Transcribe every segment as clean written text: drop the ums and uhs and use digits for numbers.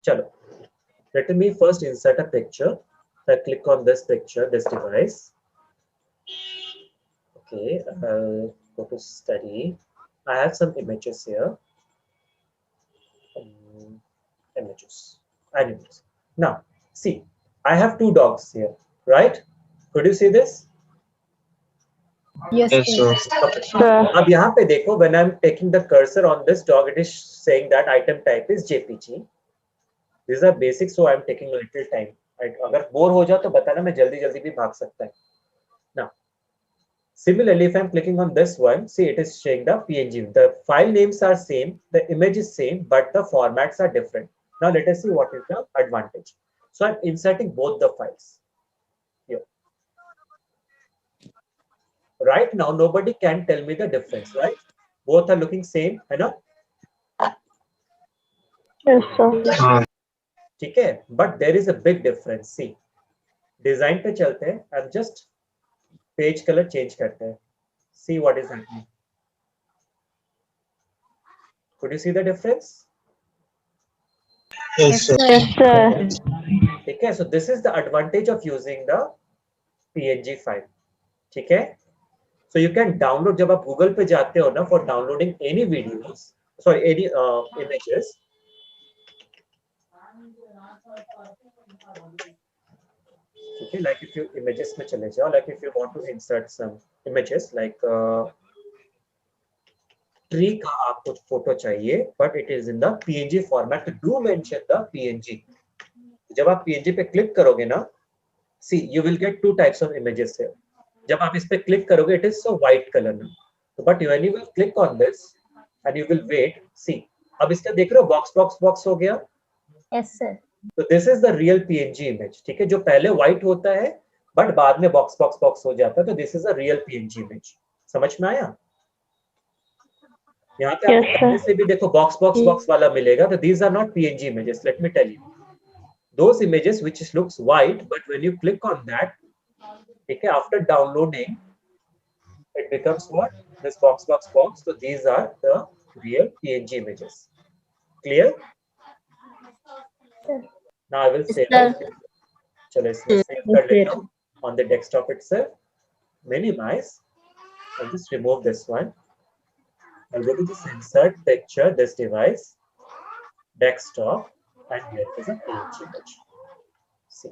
चलो, let me first insert a picture. I click on this picture, this device. Okay, I'll go to study. I have some images here. Images, animals. Now, see, I have two dogs here, right? Could you see this? Yes, Yes, sir. Okay. sir. अब यहाँ पे देखो, when I'm taking the cursor on this dog, it is saying that item type is JPG. These are basic, so I'm taking a little time. अगर bore हो जाओ तो बताना, मैं जल्दी जल्दी भी भाग सकता है. Now, similarly, if I'm clicking on this one, see it is showing the PNG. The file names are same, the image is same, but the formats are different. Now let us see what is the advantage. So I'm inserting both the files here. Right now, nobody can tell me the difference, right? Both are looking same, है ना? Yes, sir. हाँ. ठीक है, but there is a big difference. See, design पे चलते हैं, I'm just page color change करते हैं. See what is happening. Could you see the difference? Yes, sir. Yes, sir. ठीक है, so this is the advantage of using the PNG file. ठीक है, so you can download. जब आप Google पे जाते हो ना for downloading any videos, sorry, any images. Okay, like if you images में चले जाओ, like if you want to insert some images like tree का आपको फोटो चाहिए, but it is in the PNG format. Do mention the PNG. जब आप PNG पे click करोगे ना, see you will get two types of images here. जब आप इस पे क्लिक करोगे, it is so white color ना. But when you will click on this and you will wait, see, अब इसका देख रहे हो box हो गया. Yes, sir. So this is the real PNG image. ठीक है, जो पहले white होता है but बाद में box हो जाता है, तो this is a real PNG image. समझ में आया? यहाँ पे आपको पहले से भी देखो box वाला मिलेगा, तो these are not PNG images. Let me tell you, those images which looks white, but when you click on that, ठीक है, after downloading, it becomes what? This box. So these are the real PNG images. Clear? Now I will save it. चलो इसमें save कर लेता हूँ on the desktop itself. Minimize and just remove this one. I'll go to this insert picture, this device, desktop, and here is a PNG image. See.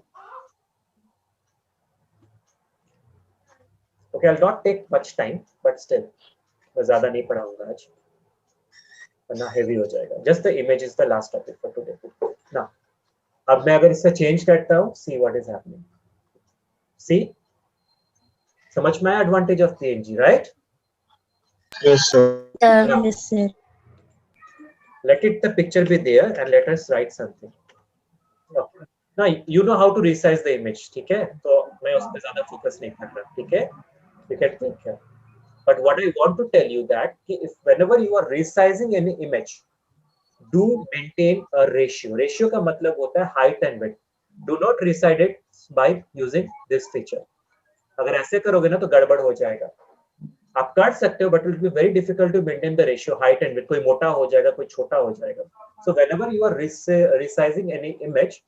Okay, I'll not take much time, but still, मैं ज़्यादा नहीं पढ़ाऊंगा आज, वरना heavy हो जाएगा. Just the image is the last topic for today. Now, अब मैं अगर इससे change करता हूँ, see what is happening. See, समझ में आया advantage of PNG, right? Yes, sir. Now, Yes, sir. let the picture be there and let us write something. Okay. Now you know how to resize the image, ठीक है? तो मैं उस पे ज़्यादा focus नहीं कर रहा, ठीक है? You can click here. But what I want to tell you that if whenever you are resizing any image, do maintain a ratio. Ratio का मतलब होता है height and width. Do not resize it by using this feature. अगर ऐसे करोगे ना तो गड़बड़ हो जाएगा. आप काट सकते हो, but it will be very difficult to maintain the ratio height and width. कोई मोटा हो जाएगा, कोई छोटा हो जाएगा. So whenever you are resizing any image,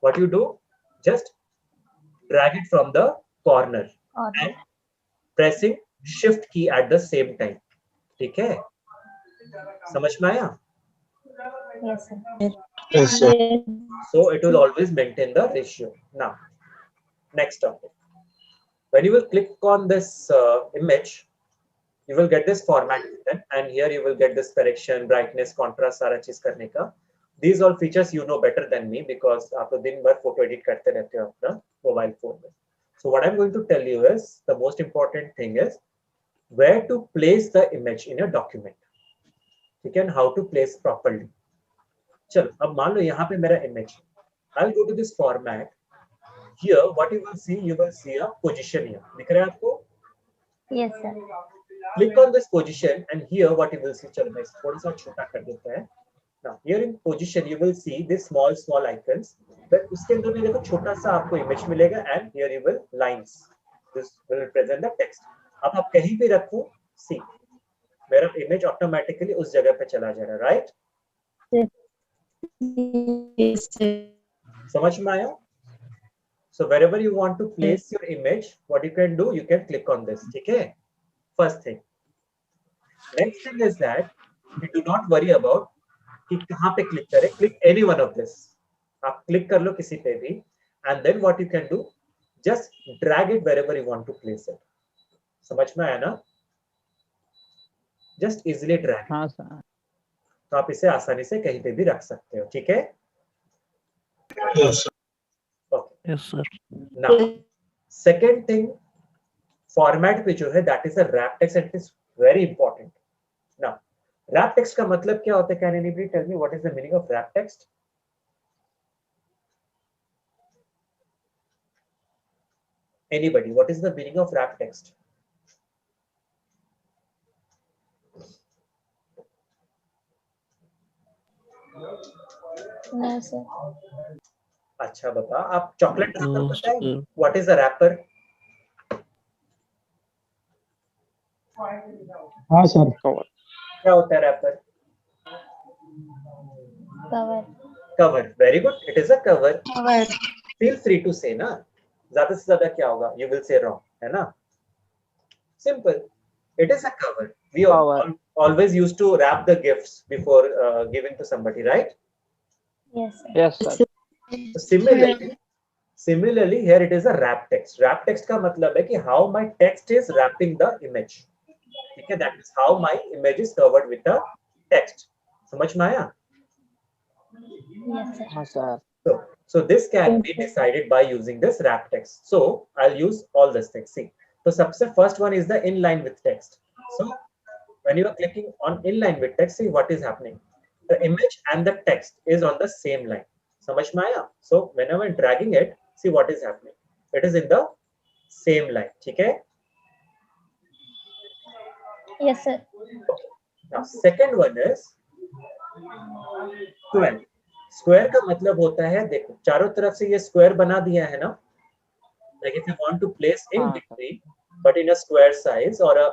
what you do? Just drag it from the corner and pressing shift key at the same time. ठीक है? समझ में आया? Yes, sir. Yes, sir. So it will always maintain the ratio. Now, next topic. When you will click on this image, you will get this format button, and here you will get this correction, brightness, contrast, सारा चीज करने का. These all features you know better than me because आप तो दिन भर photo edit करते रहते हो अपना मोबाइल फोन में. So what I'm going to tell you is the most important thing is where to place the image in your document. ठीक है, and how to place properly. चलो, अब मान लो यहाँ पे मेरा image. I'll go to this format. Here, what you will see a position here. दिख रहा है आपको? Yes, sir. Click on this position, and here what you will see. चलो मैं थोड़ा सा छोटा कर देता है. Now here in position you will see this small icons. Then उसके अंदर में देखो छोटा सा आपको image मिलेगा, and here you will lines. This will represent the text. अब आप कहीं भी रखो, see, मेरा image automatically उस जगह पे चला जाएगा, right? Yes, Yes, sir. समझ में आया? So wherever you want to place your image, what you can do, you can click on this. ठीक है? First thing. Next thing is that you do not worry about कि कहाँ पे click करें. Click any one of this. आप click कर लो किसी पे भी, and then what you can do, just drag it wherever you want to place it. समझ में आया ना? Just easily drag. हाँ सर। तो आप इसे आसानी से कहीं पे भी रख सकते हो. ठीक है? Yes, sir. Okay. Yes sir. Now, second thing, format पे जो है that is a wrap text and it is very important. Now, wrap text का मतलब क्या होता है? Can anybody tell me what is the meaning of wrap text? Anybody? What is the meaning of wrap text? No, sir. अच्छा बता, आप chocolate wrapper तो पता है? Sir What is a wrapper? हाँ सर. कवर। क्या होता है wrapper? Cover. Cover. Very good. It is a cover. Cover. Feel free to say ना. ज्यादा से ज्यादा क्या होगा? You will say wrong, है ना? Simple. It is a cover. We Cover. always used to wrap the gifts before giving to somebody, right? Yes, sir. Yes sir. So similarly, here it is a wrap text. Wrap text का मतलब है कि how my text is wrapping the image. ठीक है? That is how my image is covered with the text. समझ में आया? Yes, sir. हाँ sir. So this can be decided by using this wrap text. So I'll use all these things. See, so सबसे first one is the inline with text. So when you are clicking on inline with text, see what is happening. The image and the text is on the same line. समझ में आया? So whenever I'm dragging it, see what is happening. It is in the same line. ठीक है? Yes, sir. Now second one is square. Square का मतलब होता है, देखो चारों तरफ से ये square बना दिया है ना? Like if you want to place in हाँ। between, but in a square size or a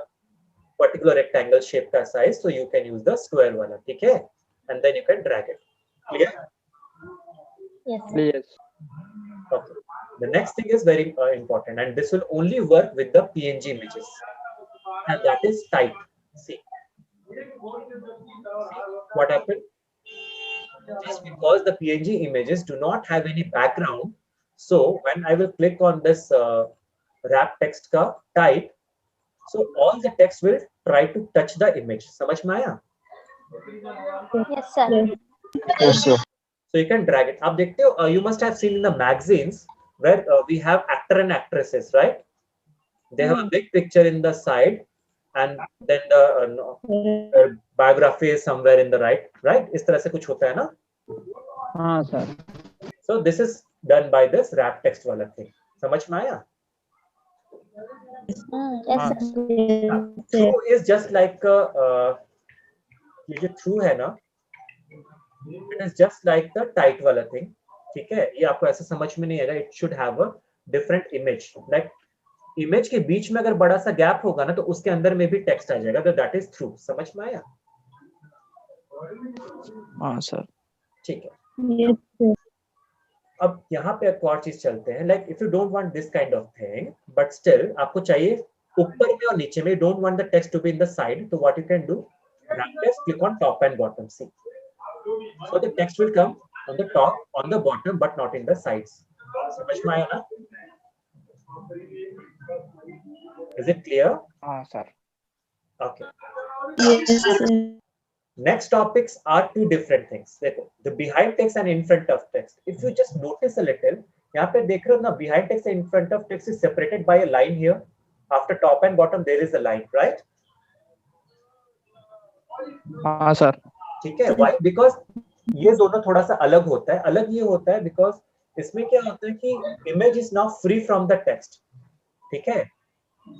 particular rectangle shape का size, so you can use the square वाला, ठीक है? And then you can drag it. Clear? Yes, sir. Please. Okay. The next thing is very important, and this will only work with the PNG images, and that is type. See what happened? Just because the PNG images do not have any background, so when I will click on this wrap text का type, so all the text will try to touch the image. समझ में आया? Yes, sir. Yes, sir. So you can drag it. आप देखते हो, you must have seen in the magazines where we have actor and actresses, right? They have a big picture in the side, and then the biography is somewhere in the right. इस तरह से कुछ होता है ना? हाँ sir. So this is done by this wrap text वाला thing. समझ में आया? Yes, sir. True is just like ये जो true है ना, it is just like the tight वाला thing. ठीक है? ये आपको ऐसे समझ में नहीं आएगा. It should have a different image. Like image के बीच में अगर बड़ा सा गैप होगा ना, तो उसके अंदर में भी टेक्स्ट आ जाएगा. तो that is true. समझ में आया? हाँ सर। ठीक है. Yes, sir. अब यहाँ पे एक और चीज चलते हैं. Like if you don't want this kind of thing, but still आपको चाहिए ऊपर में और नीचे में. You don't want the text to be in the side. So what you can do? Wrap text, click on top and bottom. See. So the text will come on the top, on the bottom, but not in the sides. समझ में आया ना? Is it clear? हाँ sir. Okay. Yes, sir. Next topics are two different things. देखो, the behind text and in front of text. If you just notice a little, यहाँ पे देख रहे हो ना, behind text and in front of text is separated by a line here. After top and bottom there is a line, right? हाँ sir. ठीक है? Why? Because ये दोनों थोड़ा सा अलग होता है. अलग ये होता है because इसमें क्या होता है कि image is now free from the text. ठीक है?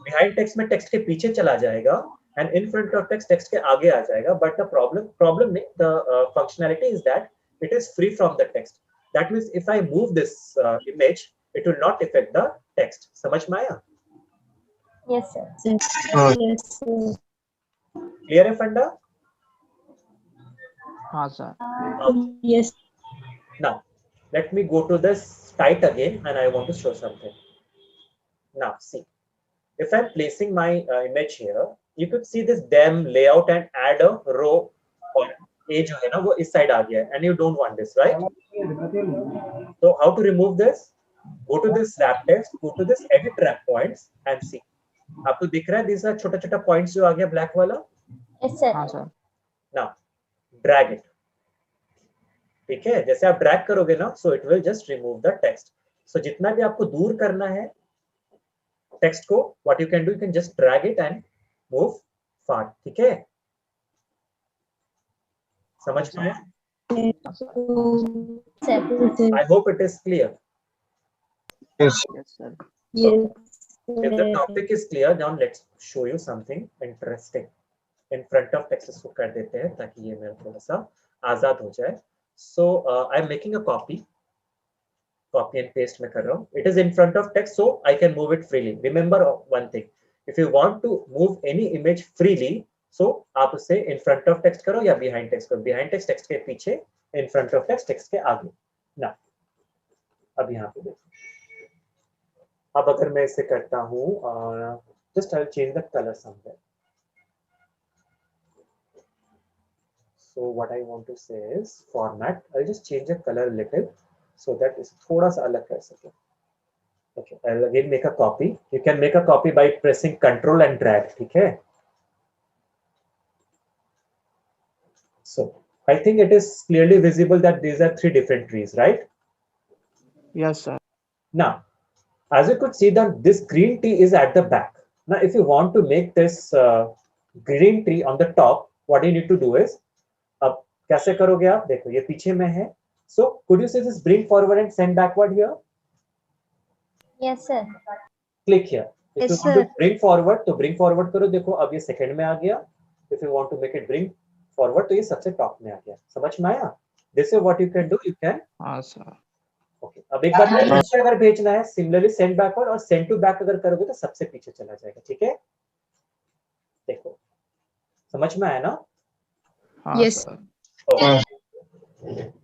Behind text में text के पीछे चला जाएगा, and in front of text text के आगे आ जाएगा. But the problem में the functionality is that it is free from the text. That means if I move this image, it will not affect the text. समझ में आया? Yes, sir. Yes, sir. Clear है फंडा? हाँ sir. Yes. Now let me go to this tight again and I want to show something. Now see, if I'm placing my image here, you could see this dem layout and add a row or a जो है ना वो इस side आ गया है and you don't want this, right? So how to remove this? Go to this wrap text, go to this edit wrap points and see. आपको दिख रहा है these are छोटा छोटा points जो आ गया black वाला. Yes, sir. हाँ सर. Now drag it. ठीक है, जैसे आप ड्रैग करोगे ना, so it will just remove the text. So जितना भी आपको दूर करना है टेक्स्ट को, what you can do, you can just drag it and move far. ठीक है, समझ में आया? Sir. I hope it is clear. Yes. Yes sir. Yes. If the topic is clear, now let's show you something interesting. In front of text इसको कर देते हैं ताकि ये मेरा थोड़ा सा आजाद हो जाए. So I'm making a copy and paste में कर रहा हूँ. It is in front of text, so I can move it freely. Remember one thing, if you want to move any image freely, so आप उसे in front of text करो या behind text करो. Behind text text के पीछे, in front of text text के आगे. Now अब यहाँ पे देखो. अब अगर मैं इसे करता हूँ, just I'll change the color somewhere. So what I want to say is format. I'll just change the color a little so that it's थोड़ा सा अलग कर सके. Okay, I'll again make a copy. You can make a copy by pressing Control and drag. ठीक है? So I think it is clearly visible that these are three different trees, right? Yes sir. Now, as you could see that this green tree is at the back. Now, if you want to make this green tree on the top, what you need to do is, अब कैसे करोगे आप? देखो ये पीछे में है. So could you say this bring forward and send backward here? Yes, sir. Click here. If Yes, you want to sir. bring forward, तो bring forward करो. देखो अब ये सेकंड में आ गया. If you want to make it bring forward, तो ये सबसे टॉप में आ गया. समझ में आया? This is what you can do. You can. हाँ सर. Okay. अब एक बार पीछे अगर भेजना है, similarly send backward और send to back अगर करोगे तो सबसे पीछे चला जाएगा. ठीक है? देखो समझ में आया ना? हाँ Yes. सर. Okay.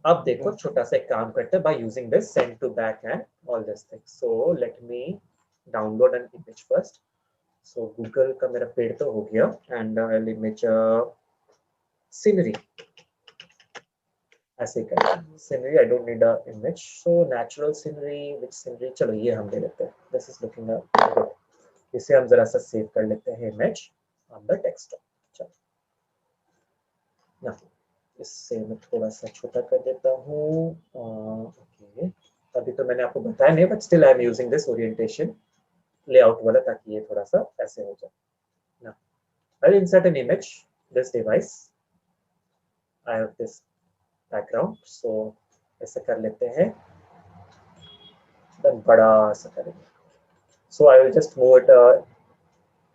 अब देखो छोटा सा एक काम करते हैं by using this send to back and all this thing. So let me download an image first. So Google का मेरा पेड़ तो हो गया and I'll image scenery. ऐसे करते हैं. Scenery, I don't need a image. So natural scenery, which scenery? चलो ये हम ले लेते हैं. This is looking good. इसे हम जरा सा सेव कर लेते हैं image on the desktop. चलो. Now इससे मैं थोड़ा सा छोटा कर देता हूँ. ओके, अभी तो मैंने आपको बताया नहीं, but still I am using this orientation layout वाला ताकि ये थोड़ा सा ऐसे हो जाए. Now I will insert an image this device. I have this background, so ऐसे कर लेते हैं. देन बड़ा सा करेंगे. So I will just move it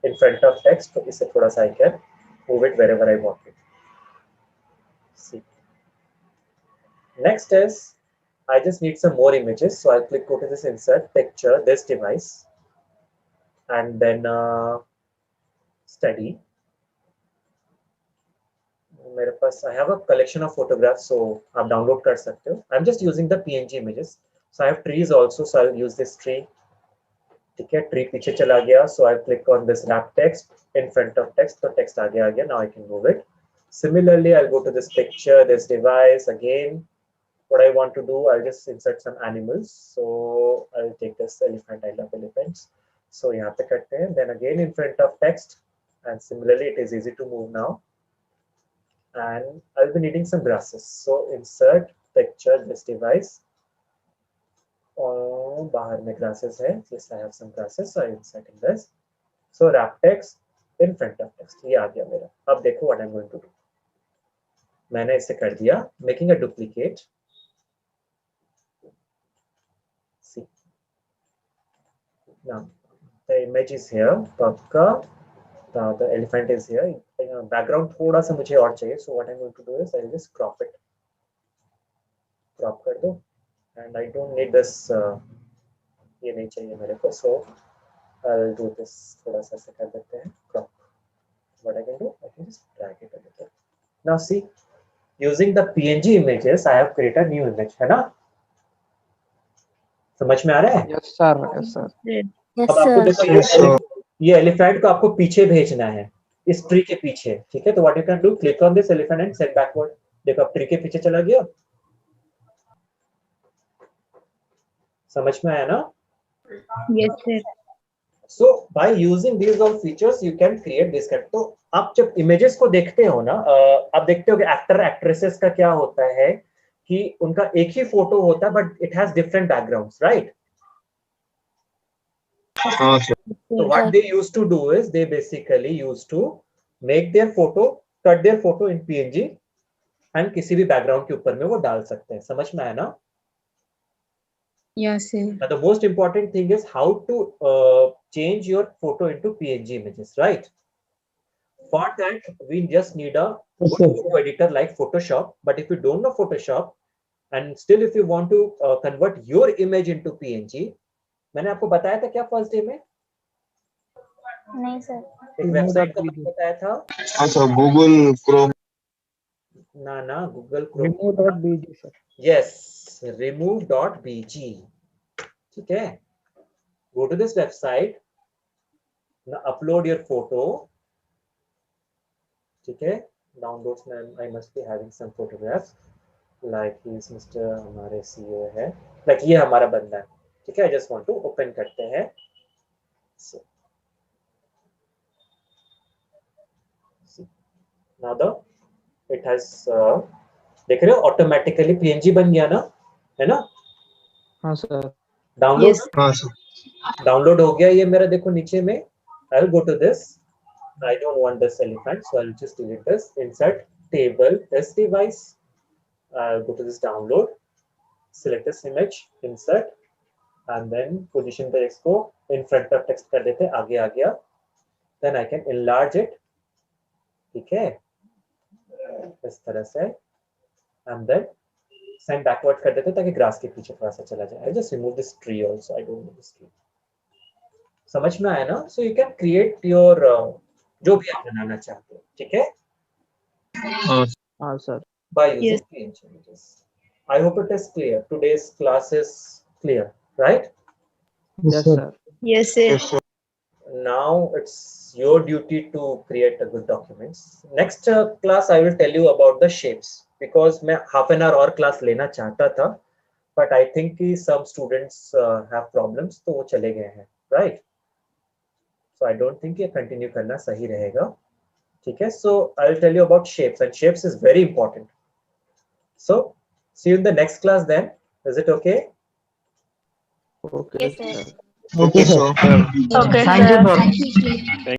in front of text. तो इसे थोड़ा सा I can move it wherever I want it. See. Next is I just need some more images, so I'll click go to this insert picture, this device, and then study. मेरे पास I have a collection of photographs, so आप download कर सकते हो. I'm just using the PNG images. So I have trees also, so I'll use this tree. ठीक है, tree पीछे चला गया, so I'll click on this wrap text in front of text. तो text आगे आ गया. Now I can move it. Similarly, I'll go to this picture, this device again. What I want to do, I'll just insert some animals. So I'll take this elephant. I love elephants. So यहाँ पे करते हैं. Then again in front of text, and similarly it is easy to move now. And I'll be needing some grasses. So insert picture, this device. और बाहर में grasses है. Yes, I have some grasses. So I'm inserting this. So wrap text in front of text. ये आ गया मेरा. अब देखो what I'm going to do. मैंने इसे कर दिया. Making a duplicate. See. Now the image is here. पक्का. The elephant is here. Background थोड़ा सा मुझे और चाहिए. So what I'm going to do is I'll just crop it. Crop कर दो. And I don't need this. ये नहीं चाहिए मेरे को. So I'll do this. थोड़ा सा ऐसे कर देते हैं. Crop. What I can do? I can just drag it a little. Now see. using the PNG images, I have created a new image, है ना? समझ में आ रहा है? Yes, sir. Yes, sir. Yes, अब आपको sir. देखो Yes, sir. ये एलिफेंट को आपको पीछे भेजना है, इस ट्री के पीछे, ठीक है? तो what you can do, click on this elephant and set backward. देखो अब ट्री के पीछे चला गया. समझ में आया ना? Yes, sir. So by using these all features you can create this kind. तो आप जब images को देखते हो ना, आप देखते हो कि एक्टर एक्ट्रेसेस का क्या होता है कि उनका एक ही फोटो होता है but it has different backgrounds, right? हाँ sir. So what they used to do is they basically used to make their photo, cut their photo in PNG and किसी भी बैकग्राउंड के ऊपर में वो डाल सकते हैं. समझ में आया ना? Yes, sir. Now the most important thing is how to change your photo into PNG images, right? For that we just need a Yes, good sir. photo editor like Photoshop. But if you don't know Photoshop and still if you want to convert your image into PNG, मैंने आपको बताया था क्या first day में? नहीं sir. एक website का नाम बताया था. हाँ sir. Google Chrome. ना Google Chrome. Remove.bg, sir. Yes, remove.bg. ठीक है? Go to this website. Now upload your photo. ठीक है? Downloads में I must be having some photographs. Like he's Mr. हमारे CEO है. Like ये हमारा बंदा है. ठीक है? I just want to open करते हैं. So, see. Now it has देख रहे हो ऑटोमेटिकली PNG बन गया ना, है ना? हाँ, sir. Download Yes. हाँ sir. डाउनलोड हो गया ये मेरा. देखो नीचे में I will go to this. I don't want this elephant, so I'll just delete this. Insert table test device. I'll go to this download. Select this image, insert, and then position the text को in front of text कर देते. आगे आ गया. Then I can enlarge it. ठीक है? इस तरह से. And then send backward कर देते ताकि ग्रास के पीछे थोड़ा सा चला जाए. I just remove this tree also. I don't need this tree. समझ में आया ना? So you can create your जो भी आप बनाना चाहते हो, ठीक है? हाँ, sir. By using Yes. PNG images. I hope it is clear. Today's class is clear, right? Yes, sir. Yes, sir. Yes sir. Now it's your duty to create a good documents. Next class I will tell you about the shapes because मैं half an hour और class लेना चाहता था, but I think कि some students have problems तो वो चले गए हैं, right? So I don't think ये continue करना सही रहेगा, ठीक है? So I'll tell you about shapes, and shapes is very important. So see you in the next class then. Is it okay? Okay, Yes, sir. sir. Okay sir. Okay, Thank you, sir. sir.